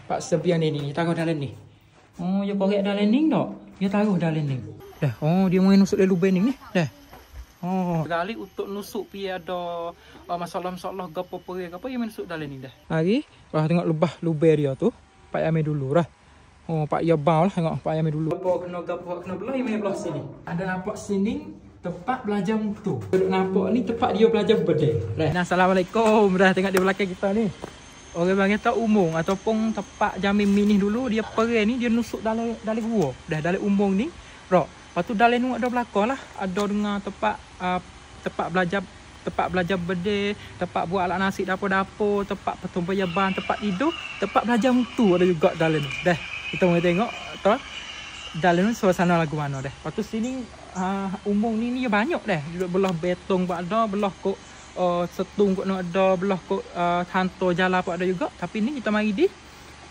Pak sebian ni taruh dalam ni. Oh, dia korek dalam ni tak? Dia taruh dalam ni. Dah. Oh, dia main nusuk dalam lubang ni. Dah. Oh, kali untuk nusuk pi ada masalah-masalah gapo perih gapo yang masuk dalam ni dah. Hari, wah tengok lebah lubang dia tu. Pak ambil dulu dah. Oh, Pak ya bau lah tengok Pak ambil dulu. Gapo kena belah yang belah sini. Ada nampak sini tempat belajar mutu. Duduk nampak ni tempat dia belajar bedel. Nah, assalamualaikum. Dah tengok di belakang kita ni. Orang panggil tak umum ataupun tempat jamin mini dulu dia perih ni dia nusuk dalam gua. Dah dalam umum ni. Rok. Lepas tu dalam ni ada belakang lah. Ada dengan tempat belajar bedel, tempat buat alat nasi dapur-dapur, tempat petumpah ban, tempat tidur, tempat belajar mutu ada juga dalam ni. Dah. Kita mau tengok tu dalam ni suasana lagu mana dah. Lepas tu sini umum ni banyak dah. Duduk belah betong pun ada, belah kok setung pun ada, belah kok hantar jalan pun ada juga. Tapi ni kita mari di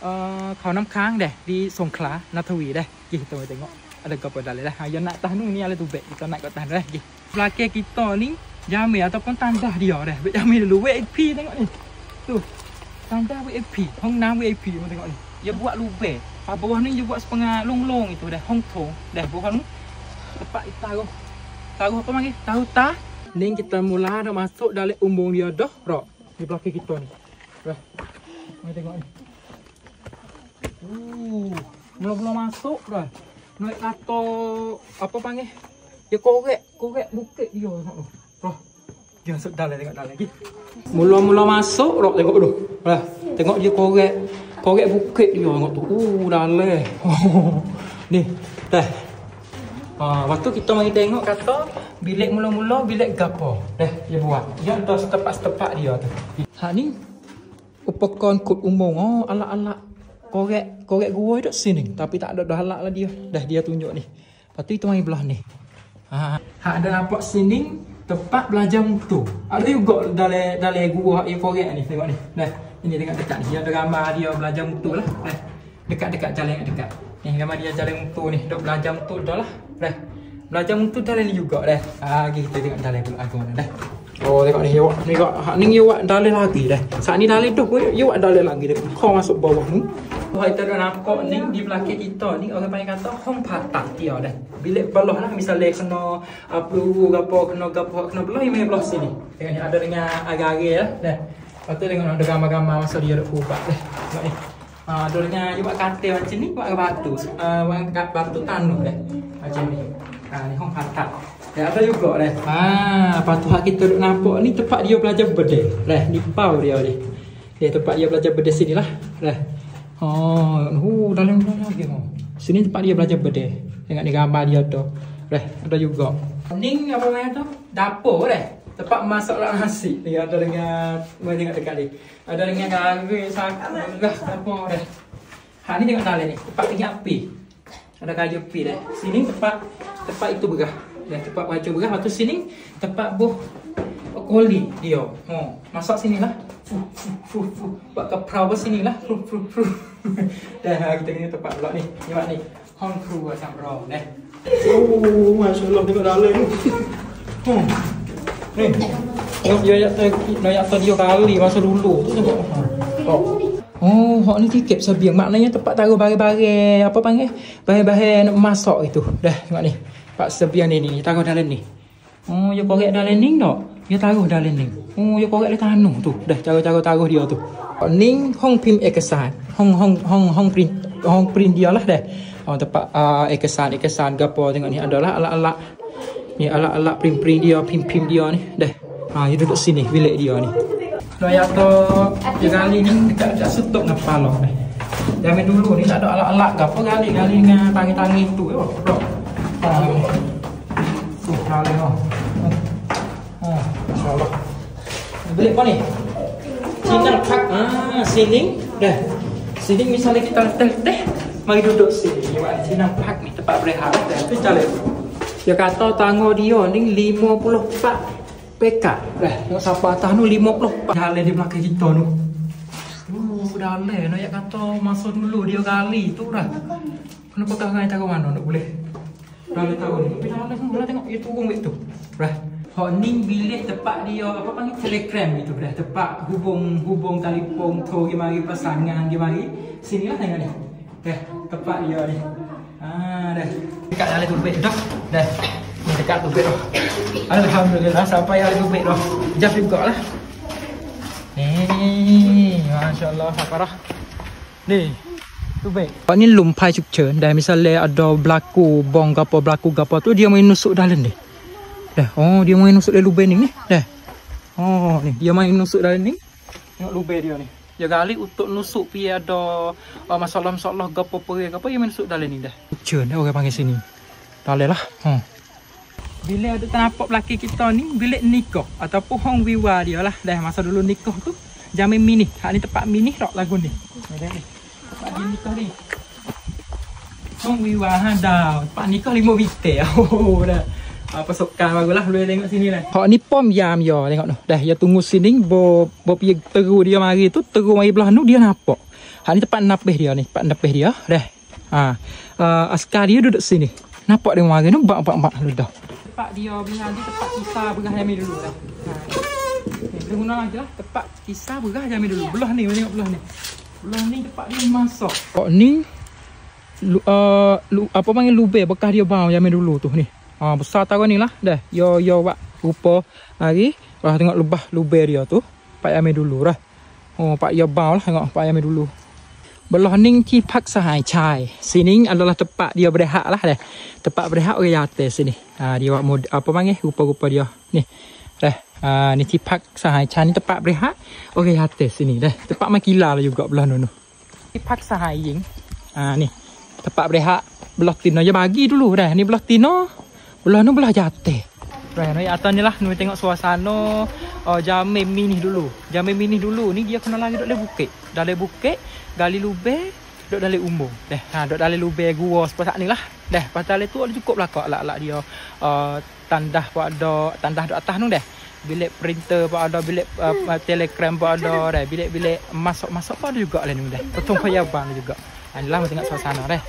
Khao Nam Khang dah di Songkhla, Natawi dah. Kita mau tengok ada apa dalam dah. Yang nak tahan ni ala tu bek. Kita nak kat tahan dah. Belakang kita ni jamil ataupun tandah dia dah. Bek jamil dulu VIP tengok ni. Tu. Tandah VIP, Hong Nam VIP tengok ni. Dia buat lubang. Bawah ni dia buat setengah long-long itu dah. Hong Thong. Dah bawah ni tempat taruh. Taruh apa panggil? Taruh tah. Ni kita mula dah masuk dalam umbung dia dah. Rok. Di belakang kita ni. Dah. Mari tengok ni. Mula-mula masuk dah. Naik kata apa panggil? Dia korek bukit dia tengok tu. Roh. Dia masuk dalam tengok dalam lagi. Mula-mula masuk rok tengok dulu. Lah, tengok dia korek bukit dia tengok tu. Dalam. Ni, dah. Waktu kita mari tengok kata bilik mula-mula bilik gapo. Dah, dia buat. Dia ada setepak-setepak dia tu. Ha ni upakan kod umum. Alat-alat korek gua duk sini tapi tak ada dah alat lah dia. Dah dia tunjuk ni. Lepas tu itu mari belah ni. Ada nampak sini tempat belajar mutu. Ada juga dalam gua yang korek ni tengok ni. Dah. Ini tengok dekat ni. Dia ada gambar dia belajar mutu lah. Dah. Dekat jalan dekat. Ni gambar dia jalan mutu ni. Duk belajar mutu dah lah. Dah. Belajar mutu dalam ni juga dah. Kita tengok dalam pula aku mana dah. Oh tengok ni awak ni hak ni awak dalam lagi dah. Saat ni dalam tu awak dalam lagi dah. Kau masuk bawah ni. Kita dah nampak ni di belakang kita ni orang panggil kata hong patak dia dah. Bilik belah lah misalnya kena peluru kena belah yang belah sini. Tengok ni ada dengan agak-agak lah dah. Lepas tu tengok ada gambar-gambar masa dia ada kubak dah. Tengok ni. Ada dengan buat katil macam ni buat batu tanah dah. Macam ni. Ni hong patak. Ya ada juga dah. Lepas tu hak kita duk nampak ni tempat dia belajar bedel. Dah, ni pau dia ni. Dia tempat dia belajar bedel sinilah. Dah. Dalam lagi tu. Sini tempat dia belajar bedel. Tengok ni gambar dia tu. Dah, ada juga. Ni apa namanya tu? Dapur dah. Tempat masak nasi. Dia ada dengan mari tengok dekat ni. Ada dengan garis sagu dah dapur dah. Hak ni tengok dalam ni. Tempat tinggi api. Ada kayu api dah. Sini tempat itu berah. Dan tempat baju berah. Lepas tu sini tempat buh koli dia. Masak sini lah. Buat keprau ke sini lah. Dah kita ni tempat pula ni. Tengok ni. Hong Kru macam raw. Masya Allah tengok dalam ni. Ni. Tengok dia dia kali masa dulu tu tengok. Hak ni tikip sebiang. Maknanya tempat taruh barang-barang apa panggil? Barang-barang nak masak itu. Dah tengok ni. Pak sebian ni taruh dalam ni. Dia korek dalam ni tak? Dia taruh dalam ni. Dia korek dalam tanah tu. Dah cara-cara taruh dia tu. Ni hong pim ekesan. Hong print dia lah dah. Tempat ekesan gapo tengok ni adalah alat-alat. Ni alat-alat print dia, pim dia ni. Dah. Dia duduk sini bilik dia ni. Saya tu dia kali ni dekat sutuk dengan kepala ni. Zaman dulu ni tak ada alat-alat gapo gali dengan tangi-tangi tu. Masya-Allah. Bilik apa ni? Sini pak. Sini. Dah. Sini misalnya kita letih, mari duduk sini. Sini pak ni tempat berehat dah. Tu jalan. Dia kata tangga dia ni 54 PK. Dah. Yang siapa atas tu 54. Jalan di belakang kita tu. Dalam nak kata masa dulu dia gali tu dah. Kenapa kau ngai tahu mana nak boleh? Dah tahu ni. Tapi dalam semula tengok itu turun itu. Dah. Hak ni bilik tempat dia apa panggil telegram itu dah. Tempat hubung telefon tu dia mari pasangan dia mari sini lah tengok ni. Dah, tempat dia ni. Dah. Dekat dalam tubik dah. Dah. Ni dekat tubik dah. Alhamdulillah sampai dalam tubik dah. Jap jugalah. Ni, masya-Allah, saparah. Ni. Tubik. Pak ni lumpai cukcen. Dah misalnya ada berlaku bong gapo berlaku gapo tu dia main nusuk dalam ni. Dah. Oh, dia main nusuk dalam lubang ni. Dah. Oh, ni dia main nusuk dalam ni. Tengok lubang dia ni. Dia gali untuk nusuk pi ada masalah-masalah gapo perih gapo dia main nusuk dalam ni dah. Cukcen dah orang panggil sini. Dalam lah. Bila ada nampak lelaki kita ni bilik nikah ataupun hong wiwa dia lah. Dah masa dulu nikah tu jamin mini. Hak ni tempat mini tak lagu ni. Ada ni. Tempat dia nikah ni. Hong wiwa dah. Tempat nikah 5 bitek. Oh dah. Pasukan bagulah boleh tengok sini lah. Hak ni pom yam ya tengok tu. Dah dia tunggu sini bo pergi teru dia mari tu teru mari belah tu dia nampak. Hak ni tempat napih dia ni, tempat napih dia. Dah. Askar dia duduk sini. Nampak dia mari tu bak lu dah. Tempat dia belah ni tempat kisah berah jamin dulu dah. Kita guna lagi lah tempat kisah berah jamin dulu. Belah ni tengok belah ni. Belah ni tempat dia masak. Hak ni apa panggil lubang bekas dia bang jamin dulu tu ni. Besar tahu ni lah dah. Yo buat rupa hari. Wah tengok lubah lubang dia tu. Pak Yami dulu dah. Pak ya bau lah tengok Pak Yami dulu. Belah niที่พักสหายชาย Sini adalah tempat dia berehat lah dah. Tempat berehat orang atas sini. Dia buat mod apa panggil rupa-rupa dia. Ni. Dah. Ni ที่พักสหายชาย ni tempat berehat orang atas sini dah. Tempat makilah lah juga belah tu. ที่พักสหายหญิง ni. Tempat berehat belah tino dia bagi dulu dah. Ni belah tino. Belah ni belah jatuh. Ni atas ni lah. Ni tengok suasana jamin mini dulu. Jamin mini dulu. Ni dia kena lagi duduk dalam bukit. Dalam bukit. Gali lubang. Duduk dalam umbung. Duduk dalam lubang gua seperti ni lah. Pasal itu ada cukup lah kok. Alak-alak dia. Tandah pun ada. Tandah duduk atas tu dah. Bilik printer pun ada. Bilik telegram pun ada. Bilik-bilik masuk-masuk pun ada juga lah ni dah. Potong payabang juga. Inilah tengok suasana dah.